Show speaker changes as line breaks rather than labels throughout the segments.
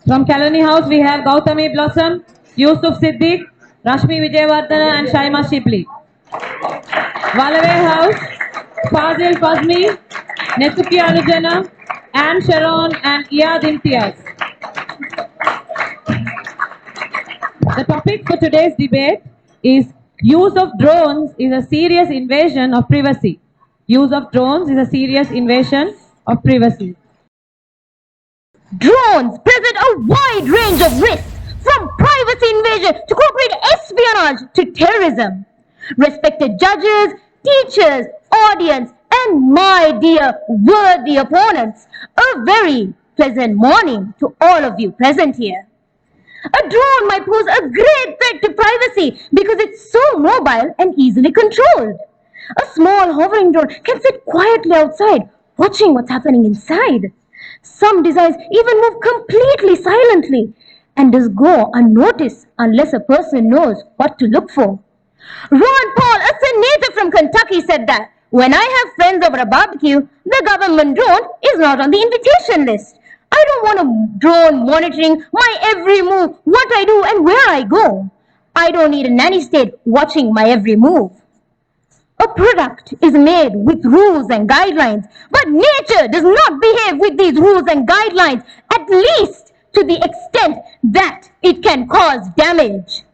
From Kelani House, we have Gautami Blossom, Yusuf Siddiq, Rashmi Vijayawardana and Shaima Shibli. Walawe House, Fazil Fazmi, Nesuki Anujana, Anne Sharon and Iyad Imtiaz. The topic for today's debate is use of drones is a serious invasion of privacy. Use of drones is a serious invasion of privacy.
Drones present a wide range of risks, from privacy invasion to corporate espionage to terrorism. Respected judges, teachers, audience, and my dear worthy opponents, a very pleasant morning to all of you present here. A drone might pose a great threat to privacy because it's so mobile and easily controlled. A small hovering drone can sit quietly outside, watching what's happening inside. Some designs even move completely silently and just go unnoticed unless a person knows what to look for. Ron Paul, a senator from Kentucky, said that when I have friends over a barbecue, the government drone is not on the invitation list. I don't want a drone monitoring my every move, what I do and where I go. I don't need a nanny state watching my every move. A product is made with rules and guidelines, but nature does not behave with these rules and guidelines, at least to the extent that it can cause damage.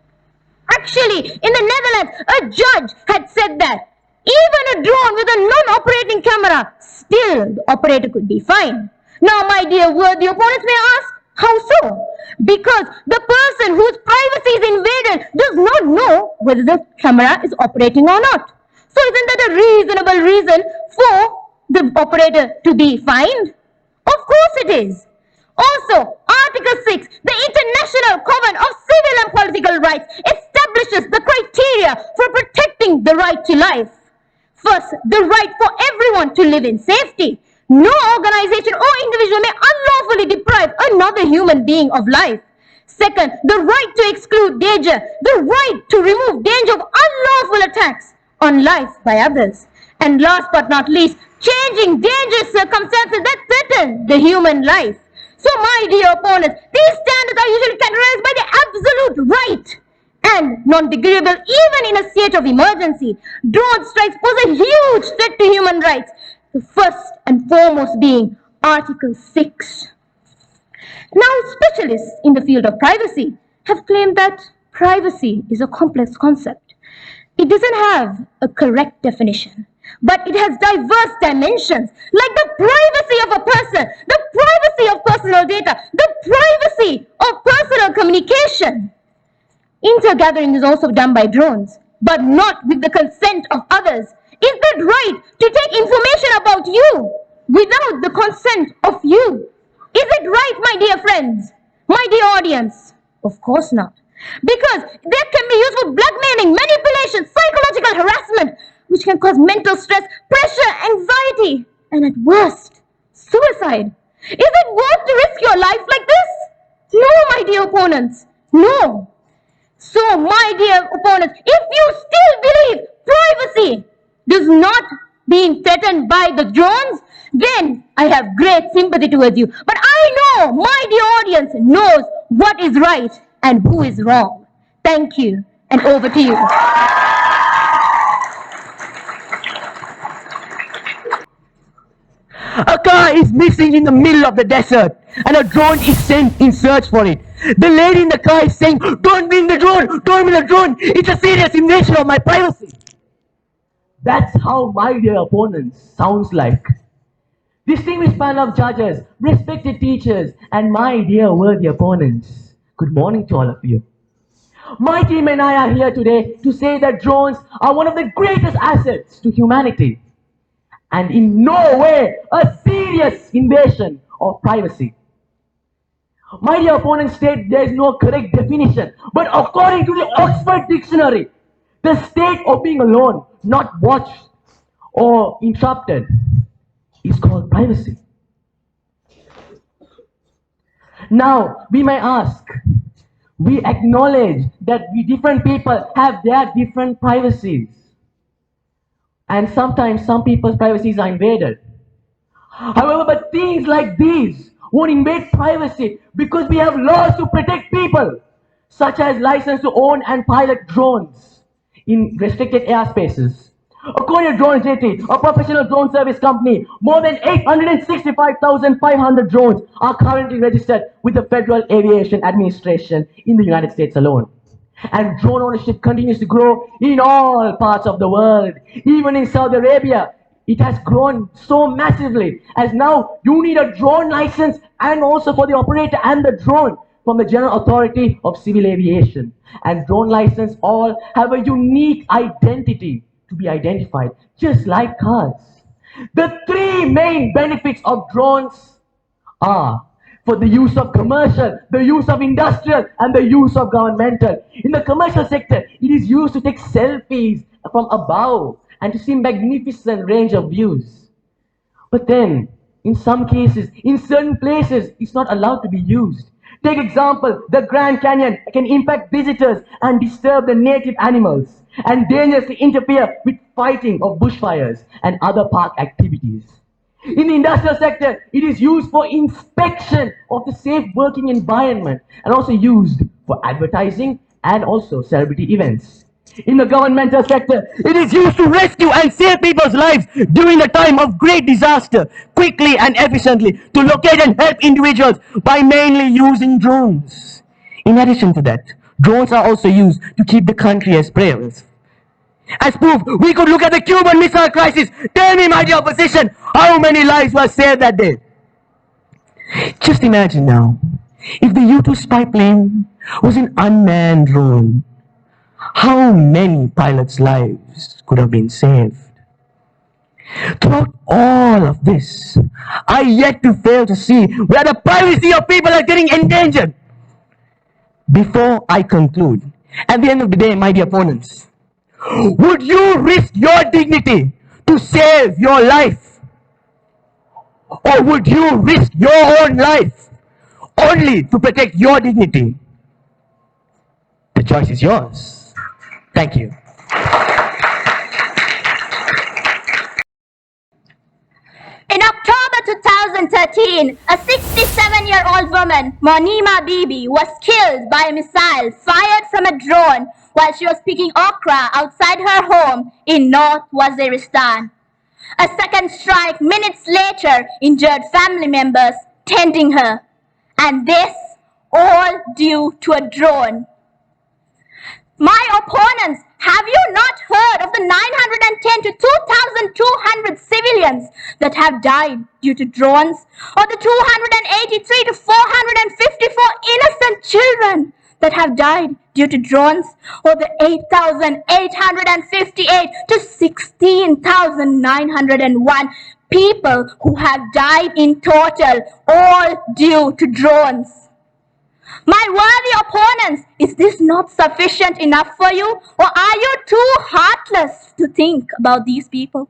Actually, in the Netherlands, a judge had said that even a drone with a non-operating camera, still the operator could be fined. Now, my dear worthy opponents may ask, how so? Because the person whose privacy is invaded does not know whether the camera is operating or not. So isn't that a reasonable reason for the operator to be fined? Of course it is. Also, Article 6, the International Covenant of Civil and Political Rights, establishes the criteria for protecting the right to life. First, the right for everyone to live in safety. No organization or individual may unlawfully deprive another human being of life. Second, the right to exclude danger, the right to remove danger of unlawful attacks on life by others. And last but not least, changing dangerous circumstances that threaten the human life. So my dear opponents, these standards are usually characterized by the absolute right and non-degradable even in a state of emergency. Drone strikes pose a huge threat to human rights, the first and foremost being Article 6. Now, specialists in the field of privacy have claimed that privacy is a complex concept. It doesn't have a correct definition, but it has diverse dimensions, like the privacy of a person, the privacy of personal data, the privacy of personal communication. Intergathering is also done by drones, but not with the consent of others. Is that right to take information about you without the consent of you? Is it right, my dear friends, my dear audience? Of course not. Because that can be used for blackmailing, manipulation, psychological harassment, which can cause mental stress, pressure, anxiety, and at worst, suicide. Is it worth to risk your life like this? No, my dear opponents, no. So, my dear opponents, if you still believe privacy does not being threatened by the drones, then I have great sympathy towards you. But I know my dear audience knows what is right and who is wrong. Thank you, and over to you.
A car is missing in the middle of the desert and a drone is sent in search for it. The lady in the car is saying, "Don't bring the drone, don't bring the drone. It's a serious invasion of my privacy." That's how my dear opponents sounds like. Distinguished panel of judges, respected teachers, and my dear worthy opponents, good morning to all of you. My team and I are here today to say that drones are one of the greatest assets to humanity and in no way a serious invasion of privacy. My dear opponents state there is no correct definition, but according to the Oxford Dictionary, the state of being alone, not watched or interrupted, is called privacy. Now, we may ask, we acknowledge that we different people have their different privacies. And sometimes some people's privacies are invaded. However, but things like these won't invade privacy because we have laws to protect people, such as license to own and pilot drones in restricted airspaces. According to Drone JT, a professional drone service company, more than 865,500 drones are currently registered with the Federal Aviation Administration in the United States alone. And drone ownership continues to grow in all parts of the world. Even in Saudi Arabia, it has grown so massively as now you need a drone license and also for the operator and the drone from the General Authority of Civil Aviation. And drone license all have a unique identity to be identified, just like cars. The three main benefits of drones are for the use of commercial, the use of industrial, and the use of governmental. In the commercial sector, it is used to take selfies from above and to see magnificent range of views. But then, in some cases, in certain places, it's not allowed to be used. Take example, the Grand Canyon can impact visitors and disturb the native animals and dangerously interfere with fighting of bushfires and other park activities. In the industrial sector, it is used for inspection of the safe working environment and also used for advertising and also celebrity events. In the governmental sector, it is used to rescue and save people's lives during the time of great disaster, quickly and efficiently to locate and help individuals by mainly using drones. In addition to that, drones are also used to keep the country as prayers. As proof, we could look at the Cuban Missile Crisis. Tell me, my dear opposition, how many lives were saved that day? Just imagine now, if the U-2 spy plane was an unmanned drone, how many pilots' lives could have been saved? Throughout all of this, I yet to fail to see where the privacy of people are getting endangered. Before I conclude, at the end of the day, my dear opponents, would you risk your dignity to save your life? Or would you risk your own life only to protect your dignity? The choice is yours. Thank you.
In October 2013, a 67-year-old woman, Monima Bibi, was killed by a missile fired from a drone while she was picking okra outside her home in North Waziristan. A second strike minutes later injured family members tending her. And this all due to a drone. My opponents, have you not heard of the 910 to 2,200 civilians that have died due to drones? Or the 283 to 454 innocent children that have died due to drones? Or the 8,858 to 16,901 people who have died in total, all due to drones? My worthy opponents, is this not sufficient enough for you? Or are you too heartless to think about these people?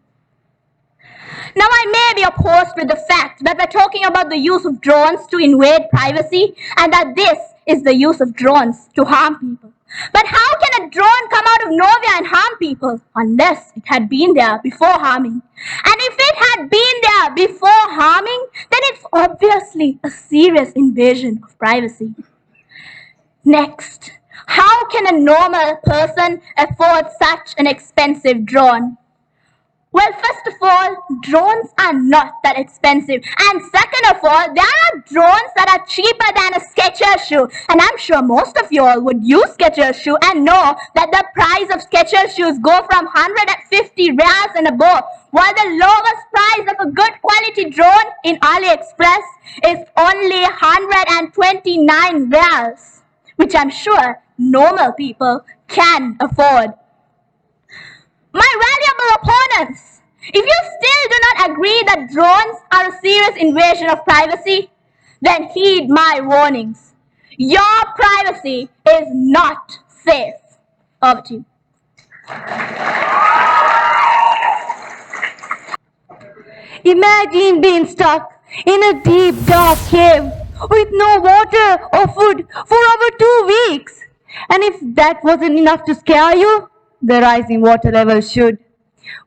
Now, I may be opposed with the fact that we're talking about the use of drones to invade privacy and that this is the use of drones to harm people. But how can a drone come out of nowhere and harm people unless it had been there before harming? And if it had been there before harming, then it's obviously a serious invasion of privacy. Next, how can a normal person afford such an expensive drone? Well, first of all, drones are not that expensive. And second of all, there are drones that are cheaper than a Skechers shoe. And I'm sure most of you all would use Skechers shoe and know that the price of Skechers shoes go from 150 riyals and above, while the lowest price of a good quality drone in AliExpress is only 129 riyals, which I'm sure normal people can afford. My valuable opponents, if you still do not agree that drones are a serious invasion of privacy, then heed my warnings. Your privacy is not safe. Over to you.
Imagine being stuck in a deep, dark cave with no water or food for over 2 weeks. And if that wasn't enough to scare you, the rising water level should.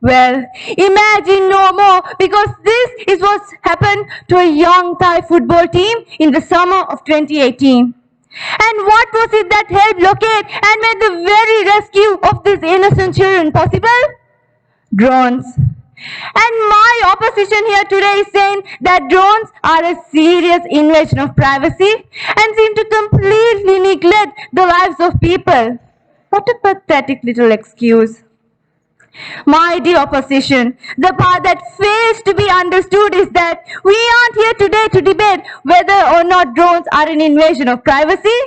Well, imagine no more, because this is what's happened to a young Thai football team in the summer of 2018. And what was it that helped locate and made the very rescue of these innocent children possible? Drones. And my opposition here today is saying that drones are a serious invasion of privacy and seem to completely neglect the lives of people. What a pathetic little excuse. My dear opposition, the part that fails to be understood is that we aren't here today to debate whether or not drones are an invasion of privacy.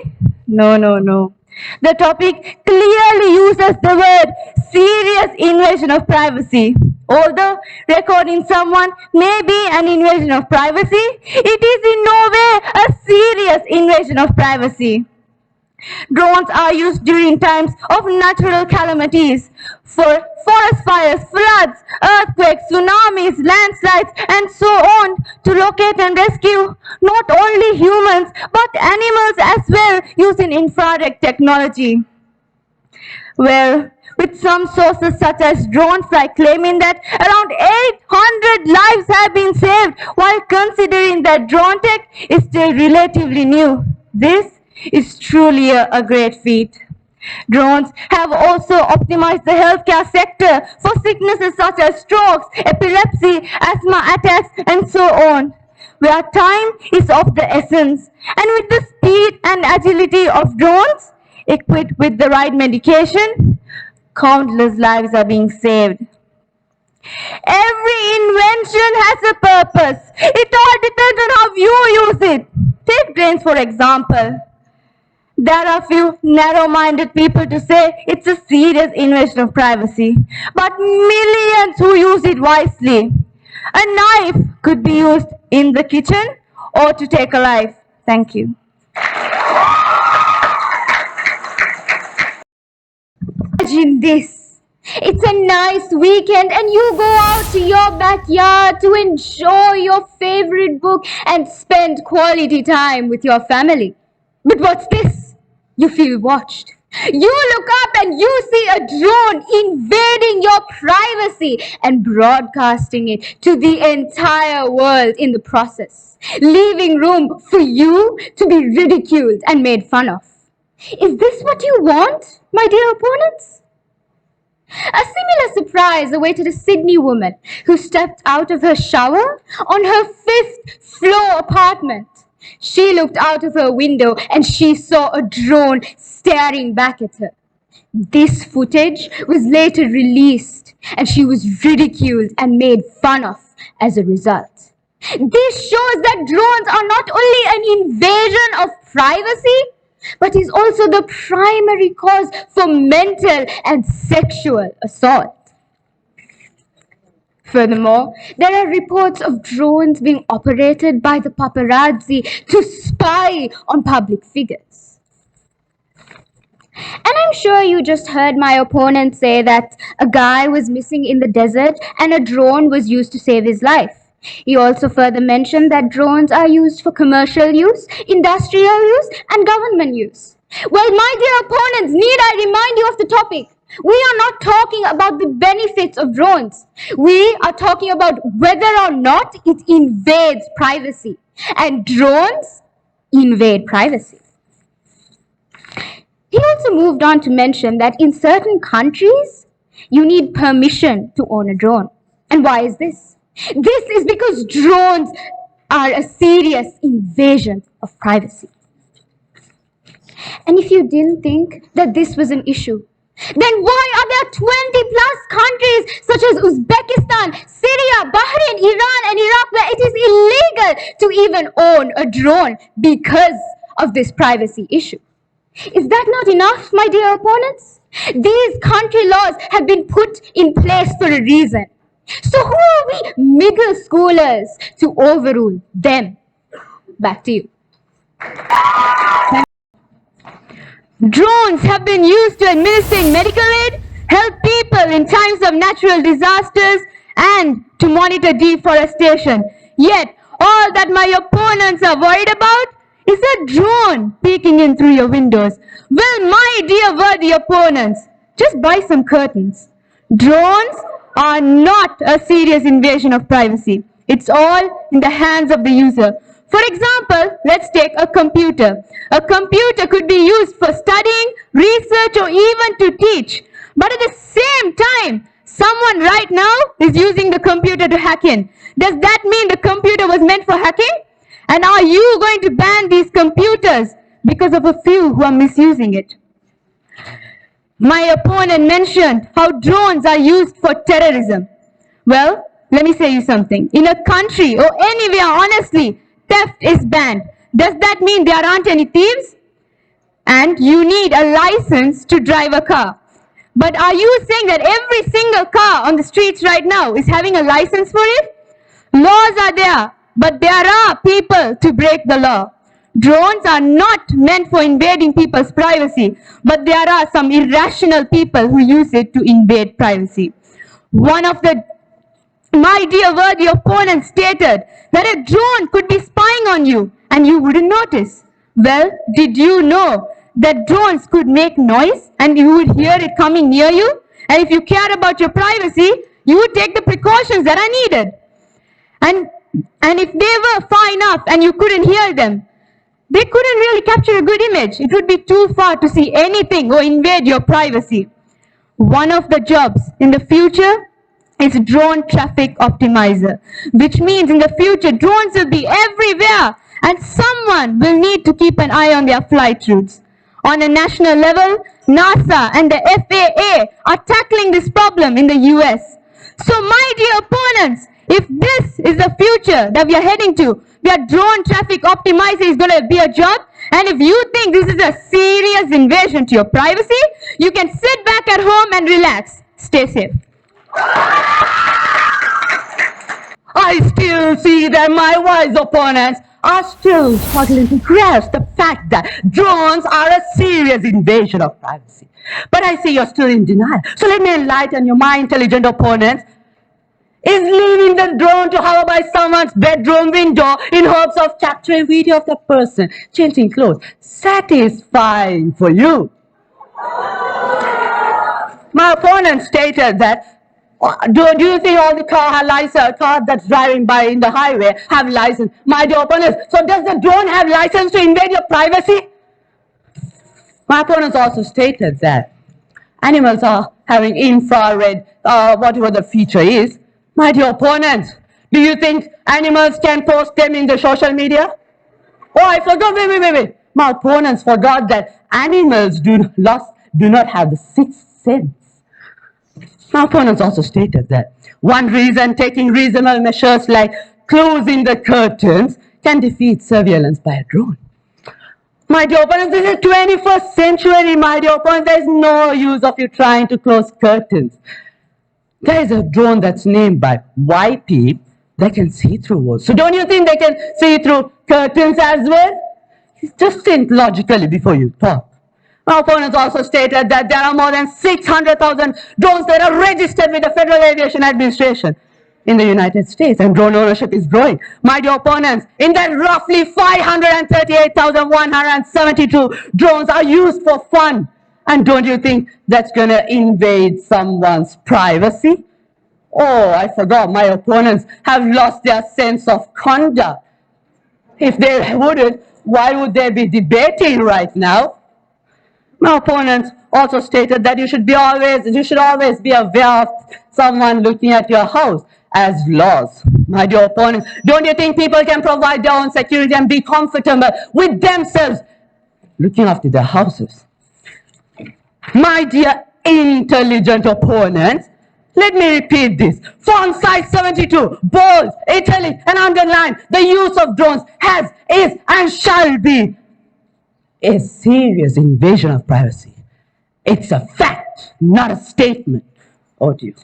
No, no, no. The topic clearly uses the word serious invasion of privacy. Although recording someone may be an invasion of privacy, it is in no way a serious invasion of privacy. Drones are used during times of natural calamities for forest fires, floods, earthquakes, tsunamis, landslides, and so on to locate and rescue not only humans but animals as well using infrared technology. Well, with some sources such as Dronefly claiming that around 800 lives have been saved, while considering that drone tech is still relatively new. This is truly a great feat. Drones have also optimized the healthcare sector for sicknesses such as strokes, epilepsy, asthma attacks, and so on, where time is of the essence. And with the speed and agility of drones, equipped with the right medication, countless lives are being saved. Every invention has a purpose. It all depends on how you use it. Take drains, for example. There are few narrow-minded people to say it's a serious invasion of privacy, but millions who use it wisely. A knife could be used in the kitchen or to take a life. Thank you.
Imagine this. It's a nice weekend and you go out to your backyard to enjoy your favorite book and spend quality time with your family. But what's this? You feel watched. You look up and you see a drone invading your privacy and broadcasting it to the entire world in the process, leaving room for you to be ridiculed and made fun of. Is this what you want, my dear opponents? A similar surprise awaited a Sydney woman who stepped out of her shower on her 5th floor apartment. She looked out of her window and she saw a drone staring back at her. This footage was later released and she was ridiculed and made fun of as a result. This shows that drones are not only an invasion of privacy, but is also the primary cause for mental and sexual assault. Furthermore, there are reports of drones being operated by the paparazzi to spy on public figures. And I'm sure you just heard my opponent say that a guy was missing in the desert and a drone was used to save his life. He also further mentioned that drones are used for commercial use, industrial use, and government use. Well, my dear opponents, need I remind you of the topic? We are not talking about the benefits of drones. We are talking about whether or not it invades privacy. And drones invade privacy. He also moved on to mention that in certain countries, you need permission to own a drone. And why is this? This is because drones are a serious invasion of privacy. And if you didn't think that this was an issue, then why are there 20 plus countries such as Uzbekistan, Syria, Bahrain, Iran, and Iraq where it is illegal to even own a drone because of this privacy issue? Is that not enough, my dear opponents? These country laws have been put in place for a reason. So who are we middle schoolers to overrule them? Back to you.
Drones have been used to administer medical aid, help people in times of natural disasters, and to monitor deforestation. Yet, all that my opponents are worried about is a drone peeking in through your windows. Well, my dear worthy opponents, just buy some curtains. Drones are not a serious invasion of privacy. It's all in the hands of the user. For example, let's take a computer. A computer could be used for studying, research, or even to teach. But at the same time, someone right now is using the computer to hack in. Does that mean the computer was meant for hacking? And are you going to ban these computers because of a few who are misusing it? My opponent mentioned how drones are used for terrorism. Well, let me say you something. In a country or anywhere, honestly, theft is banned. Does that mean there aren't any thieves? And you need a license to drive a car. But are you saying that every single car on the streets right now is having a license for it? Laws are there, but there are people to break the law. Drones are not meant for invading people's privacy, but there are some irrational people who use it to invade privacy. One of my dear worthy opponents stated that a drone could be spying on you and you wouldn't notice. Well, did you know that drones could make noise and you would hear it coming near you? And if you care about your privacy, you would take the precautions that are needed. And if they were far enough and you couldn't hear them, they couldn't really capture a good image. It would be too far to see anything or invade your privacy. One of the jobs in the future is drone traffic optimizer, which means in the future drones will be everywhere and someone will need to keep an eye on their flight routes. On a national level, NASA and the FAA are tackling this problem in the US. So my dear opponents, if this is the future that we are heading to, where drone traffic optimizer is going to be a job, and if you think this is a serious invasion to your privacy, you can sit back at home and relax. Stay safe.
I still see that my wise opponents are still struggling to grasp the fact that drones are a serious invasion of privacy. But I see you're still in denial. So let me enlighten you, my intelligent opponents. Is leaving the drone to hover by someone's bedroom window in hopes of capturing video of the person changing clothes satisfying for you? My opponent stated that, do you think all the cars that's driving by in the highway have license? My dear opponents, so does the drone have license to invade your privacy? My opponents also stated that animals are having infrared, whatever the feature is. My dear opponents, do you think animals can post them in the social media? Oh, I forgot, wait. My opponents forgot that animals do not have the sixth sense. My opponents also stated that one reason taking reasonable measures like closing the curtains can defeat surveillance by a drone. My dear opponents, this is 21st century, my dear opponents. There is no use of you trying to close curtains. There is a drone that's named by YP that can see through walls. So don't you think they can see through curtains as well? Just think logically before you talk. My opponents also stated that there are more than 600,000 drones that are registered with the Federal Aviation Administration in the United States, and drone ownership is growing. My dear opponents, in that roughly 538,172 drones are used for fun. And don't you think that's going to invade someone's privacy? Oh, I forgot, my opponents have lost their sense of conduct. If they wouldn't, why would they be debating right now? My opponents also stated that you should always be aware of someone looking at your house as laws. My dear opponents, don't you think people can provide their own security and be comfortable with themselves looking after their houses? My dear intelligent opponents, let me repeat this. Font size 72, bold, italic, and underline. The use of drones has, is, and shall be a serious invasion of privacy. It's a fact, not a statement. Over to you.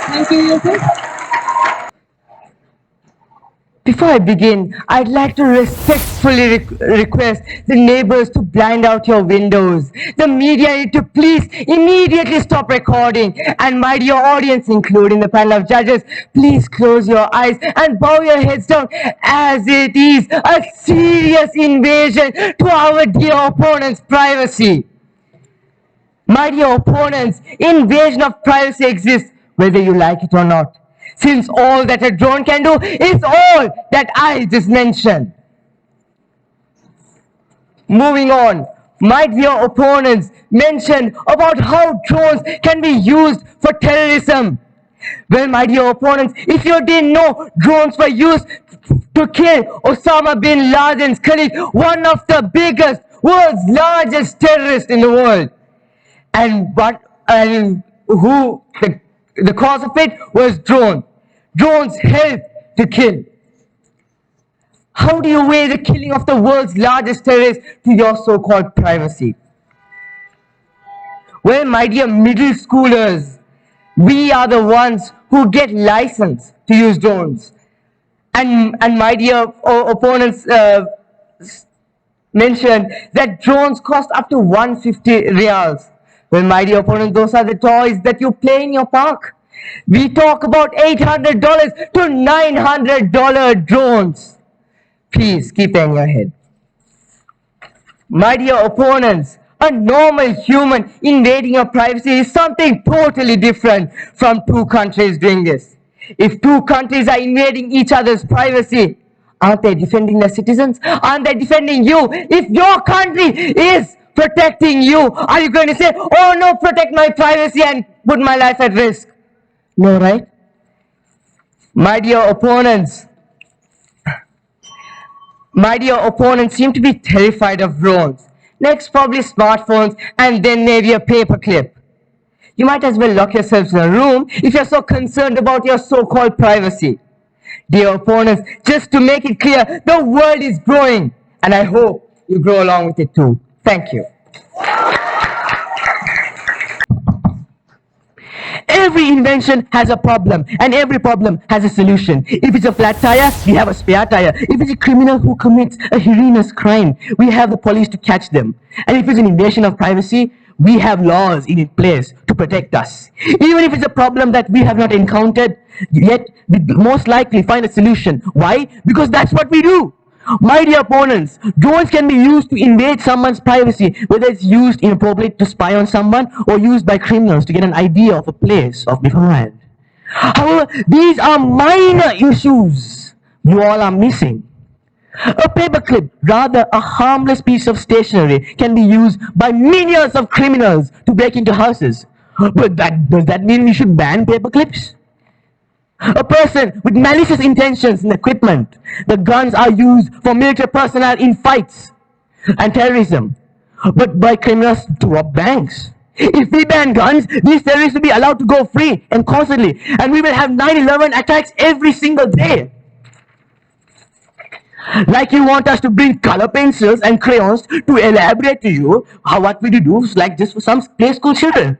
Thank you, Yusuf.
Before I begin, I'd like to respectfully request the neighbors to blind out your windows. The media to please immediately stop recording. And my dear audience, including the panel of judges, please close your eyes and bow your heads down, as it is a serious invasion to our dear opponent's privacy. My dear opponents, invasion of privacy exists whether you like it or not, since all that a drone can do is all that I just mentioned. Moving on, my dear opponents mentioned about how drones can be used for terrorism. Well, my dear opponents, if you didn't know, drones were used to kill Osama bin Laden's colleague, one of the biggest, world's largest terrorists in the world. And the cause of it was drone. Drones help to kill. How do you weigh the killing of the world's largest terrorist to your so-called privacy? Well, my dear middle schoolers, we are the ones who get licensed to use drones. And my dear opponents mentioned that drones cost up to 150 reals. Well, my dear opponents, those are the toys that you play in your park. We talk about $800 to $900 drones. Please keep in your head. My dear opponents, a normal human invading your privacy is something totally different from two countries doing this. If two countries are invading each other's privacy, aren't they defending their citizens? Aren't they defending you? If your country is protecting you, are you going to say, oh no, protect my privacy and put my life at risk? No, right? My dear opponents seem to be terrified of drones. Next, probably smartphones, and then maybe a paperclip. You might as well lock yourselves in a room if you're so concerned about your so-called privacy. Dear opponents, just to make it clear, the world is growing, and I hope you grow along with it too. Thank you. Every invention has a problem, and every problem has a solution. If it's a flat tire, we have a spare tire. If it's a criminal who commits a heinous crime, we have the police to catch them. And if it's an invasion of privacy, we have laws in place to protect us. Even if it's a problem that we have not encountered yet, we most likely find a solution. Why? Because that's what we do. My dear opponents, drones can be used to invade someone's privacy, whether it's used inappropriately to spy on someone or used by criminals to get an idea of a place of beforehand. However, these are minor issues you all are missing. A paperclip, rather a harmless piece of stationery, can be used by millions of criminals to break into houses. But does that mean we should ban paperclips? A person with malicious intentions and equipment. The guns are used for military personnel in fights and terrorism, but by criminals to rob banks. If we ban guns, these terrorists will be allowed to go free and constantly, and we will have 9/11 attacks every single day. Like you want us to bring color pencils and crayons to elaborate to you what we do, like just for some play school children.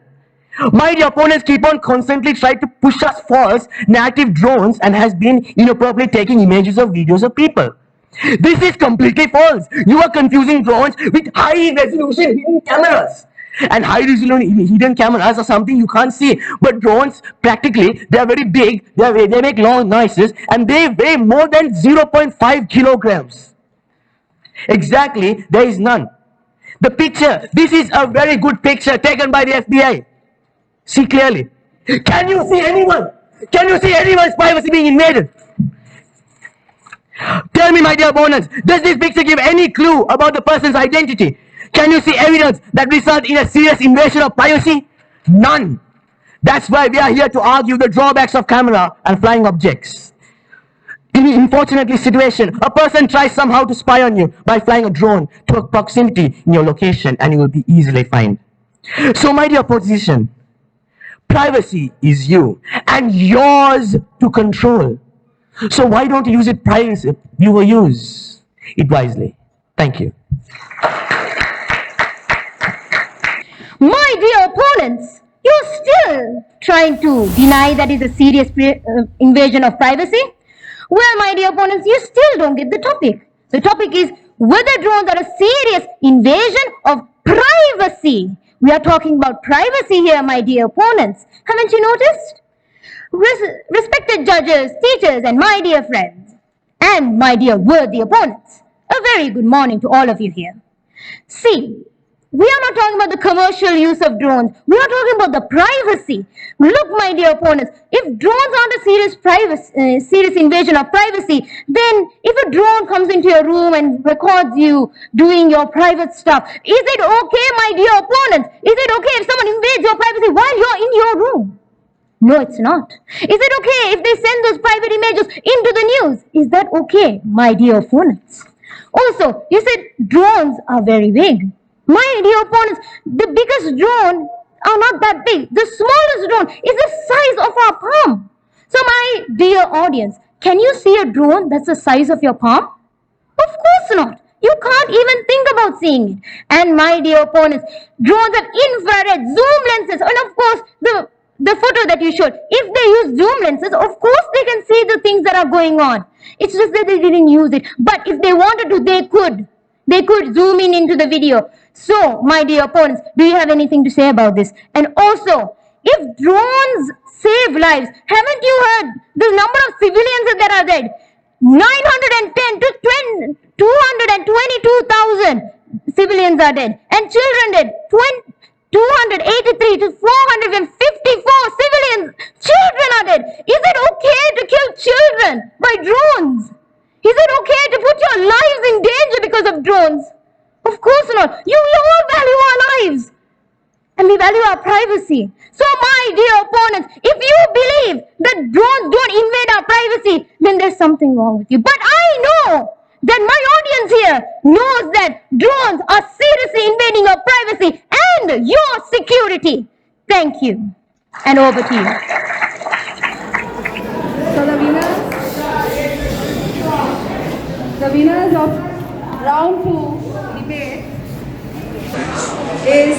My dear opponents keep on constantly trying to push us false narrative drones and has been inappropriately taking images of videos of people. This is completely false. You are confusing drones with high resolution hidden cameras. And high resolution hidden cameras are something you can't see. But drones, practically, they are very big, they make long noises, and they weigh more than 0.5 kilograms. Exactly, there is none. The picture, this is a very good picture taken by the FBI. See clearly. Can you see anyone? Can you see anyone's privacy being invaded? Tell me, my dear opponents, does this picture give any clue about the person's identity? Can you see evidence that results in a serious invasion of privacy? None. That's why we are here to argue the drawbacks of camera and flying objects. In an unfortunate situation, a person tries somehow to spy on you by flying a drone to a proximity in your location, and you will be easily fined. So, my dear opposition, privacy is you and yours to control. So why don't you use it privacy? You will use it wisely. Thank you.
My dear opponents, you're still trying to deny that is a serious invasion of privacy? Well, my dear opponents, you still don't get the topic. The topic is whether drones are a serious invasion of privacy. We are talking about privacy here, my dear opponents. Haven't you noticed? Respected judges, teachers, and my dear friends, and my dear worthy opponents, a very good morning to all of you here. See, We are not talking about the commercial use of drones. We are talking about the privacy. Look, my dear opponents, if drones aren't a serious invasion of privacy, then if a drone comes into your room and records you doing your private stuff, is it okay, my dear opponents? Is it okay if someone invades your privacy while you're in your room? No, it's not. Is it okay if they send those private images into the news? Is that okay, my dear opponents? Also, you said drones are very big. My dear opponents, the biggest drone are not that big. The smallest drone is the size of our palm. So my dear audience, can you see a drone that's the size of your palm? Of course not. You can't even think about seeing it. And my dear opponents, drones have infrared, zoom lenses, and of course the photo that you showed. If they use zoom lenses, of course they can see the things that are going on. It's just that they didn't use it. But if they wanted to, they could. They could zoom in into the video. So, my dear opponents, do you have anything to say about this? And also, if drones save lives, haven't you heard the number of civilians that are dead? 910 to 222,000 civilians are dead. And children dead. 283 to 454 civilians. Children are dead. Is it okay to kill children by drones? Is it okay to put your lives in danger because of drones? Of course not. We all value our lives. And we value our privacy. So my dear opponents, if you believe that drones don't invade our privacy, then there's something wrong with you. But I know that my audience here knows that drones are seriously invading your privacy and your security. Thank you. And over to you.
So the winners of round 2 debate is